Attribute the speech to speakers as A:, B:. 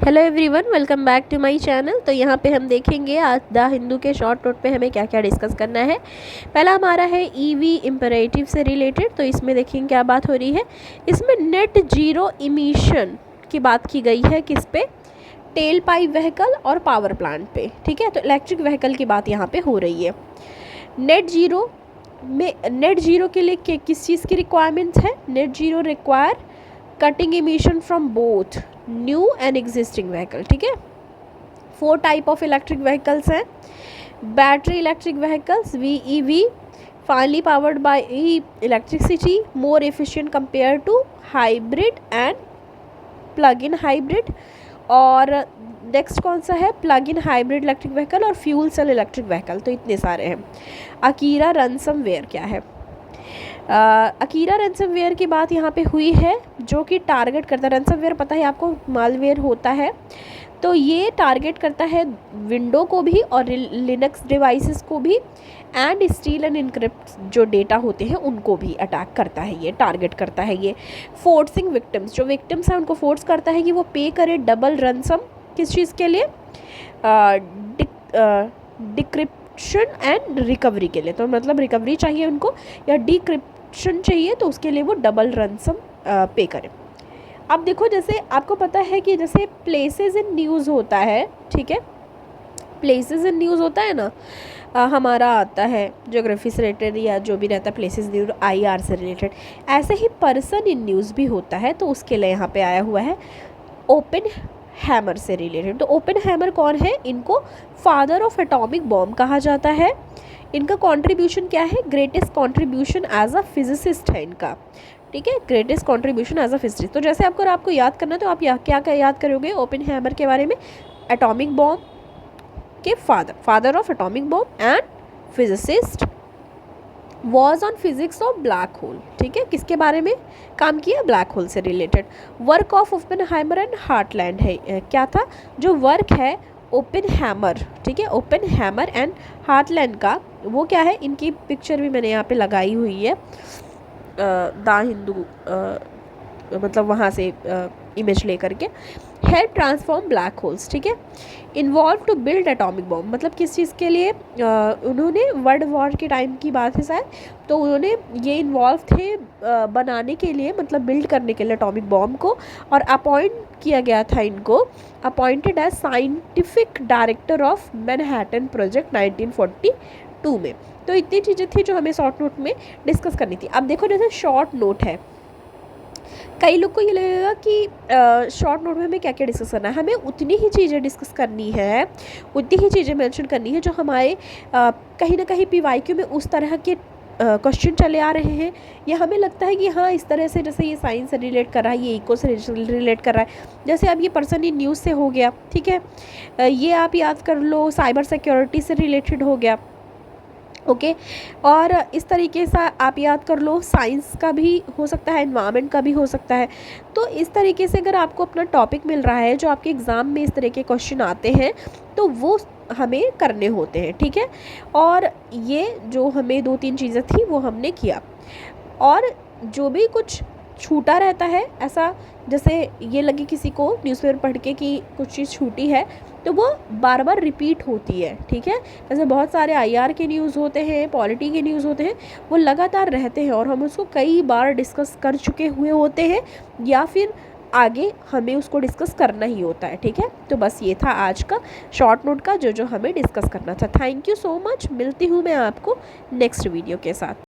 A: Hello everyone, welcome back to my channel. तो यहाँ पे हम देखेंगे आज द हिंदू के शॉर्ट नोट पे हमें क्या क्या डिस्कस करना है। पहला हमारा है ईवी इम्परेटिव से रिलेटेड। तो इसमें देखेंगे क्या बात हो रही है। इसमें नेट जीरो इमिशन की बात की गई है। किस पे? टेल पाइप व्हीकल और पावर प्लांट पे। ठीक है, तो इलेक्ट्रिक व्हीकल की बात यहाँ पे हो रही है। नेट जीरो के लिए किस चीज़ की रिक्वायरमेंट्स है? Net zero require cutting emission from both new and existing vehicle. ठीक है, 4 टाइप ऑफ इलेक्ट्रिक व्हीकल्स हैं। Battery electric vehicles VEV, finally powered by electricity, more efficient compare to hybrid and plug in hybrid. और next कौन सा है? Plug in hybrid electric vehicle और fuel cell electric vehicle. तो इतने सारे हैं। अकीरा रनसमवेयर क्या है? अकीरा रनसमवेयर की बात यहाँ पे हुई है, जो कि टारगेट करता है। रनसमवेयर पता है आपको, मालवेयर होता है। तो ये टारगेट करता है विंडो को भी और लिनक्स डिवाइसेस को भी, एंड स्टील एंड इनक्रिप्ट जो डेटा होते हैं उनको भी अटैक करता है, ये टारगेट करता है। ये फोर्सिंग विक्टिम्स, जो विक्टिम्स हैं उनको फोर्स करता है कि वो पे करे डबल रनसम। किस चीज़ के लिए? डिक्रिप्शन एंड रिकवरी के लिए। तो मतलब रिकवरी चाहिए उनको या डिक्रिप्शन चाहिए, तो उसके लिए वो डबल रनसम पे करें। अब देखो, जैसे आपको पता है कि जैसे प्लेसेस इन न्यूज़ होता है, ठीक है, प्लेसेस इन न्यूज़ होता है ना, हमारा आता है ज्योग्राफी से रिलेटेड या जो भी रहता है प्लेसेस न्यूज़ IR से रिलेटेड। ऐसे ही पर्सन इन न्यूज़ भी होता है, तो उसके लिए यहाँ पे आया हुआ है ओपन हैमर से रिलेटेड। तो ओपन हैमर कौन है? इनको फादर ऑफ एटॉमिक बॉम्ब कहा जाता है। इनका कंट्रीब्यूशन क्या है? Greatest contribution as a physicist है इनका। ठीक है, greatest contribution as a physicist. तो जैसे आपको याद करना, तो आप क्या याद करोगे ओपन हैमर के बारे में? एटॉमिक बॉम्ब के father of atomic bomb and physicist, was on physics of black hole. ठीक है, किसके बारे में काम किया? ब्लैक होल से related. Work of Oppenheimer and heartland है। क्या था जो वर्क है ओपेनहाइमर? ठीक है, ओपेनहाइमर एंड हार्टलैंड का वो क्या है? इनकी पिक्चर भी मैंने यहाँ पे लगाई हुई है, द हिंदू मतलब वहाँ से इमेज लेकर के। Help transform black holes. ठीक है, involve to build atomic bomb. मतलब किस चीज़ के लिए? उन्होंने वर्ल्ड वॉर के टाइम की बात है शायद, तो उन्होंने ये इन्वॉल्व थे बनाने के लिए, मतलब बिल्ड करने के लिए एटॉमिक बॉम्ब को। और अपॉइंट किया गया था इनको, appointed as scientific director of Manhattan project 1942 में। तो इतनी चीज़ें थी जो हमें शॉर्ट नोट में डिस्कस करनी थी। अब देखो, जैसे शॉर्ट नोट है, कई लोग को ये लगेगा कि शॉर्ट नोट में हमें क्या क्या डिस्कस करना है। हमें उतनी ही चीज़ें डिस्कस करनी है, उतनी ही चीज़ें मेंशन करनी है जो हमारे कहीं ना कहीं PYQ में उस तरह के क्वेश्चन चले आ रहे हैं, या हमें लगता है कि हाँ इस तरह से, जैसे ये साइंस से रिलेट कर रहा है, ये इको से रिलेट कर रहा है। जैसे अब ये पर्सन इन न्यूज़ से हो गया, ठीक है, ये आप याद कर लो, साइबर सिक्योरिटी से रिलेटेड हो गया। ओके, और इस तरीके से आप याद कर लो, साइंस का भी हो सकता है, एनवायरनमेंट का भी हो सकता है। तो इस तरीके से अगर आपको अपना टॉपिक मिल रहा है, जो आपके एग्ज़ाम में इस तरह के क्वेश्चन आते हैं, तो वो हमें करने होते हैं। ठीक है, और ये जो हमें 2-3 चीज़ें थी वो हमने किया। और जो भी कुछ छूटा रहता है, ऐसा जैसे ये लगे किसी को न्यूज़पेपर पढ़ के कि कुछ चीज़ छूटी है, तो वो बार बार रिपीट होती है। ठीक है, जैसे बहुत सारे IR के न्यूज़ होते हैं, पॉलिटी के न्यूज़ होते हैं, वो लगातार रहते हैं और हम उसको कई बार डिस्कस कर चुके हुए होते हैं, या फिर आगे हमें उसको डिस्कस करना ही होता है। ठीक है, तो बस ये था आज का शॉर्ट नोट का जो हमें डिस्कस करना था। Thank you so much. मिलती हूँ मैं आपको नेक्स्ट वीडियो के साथ।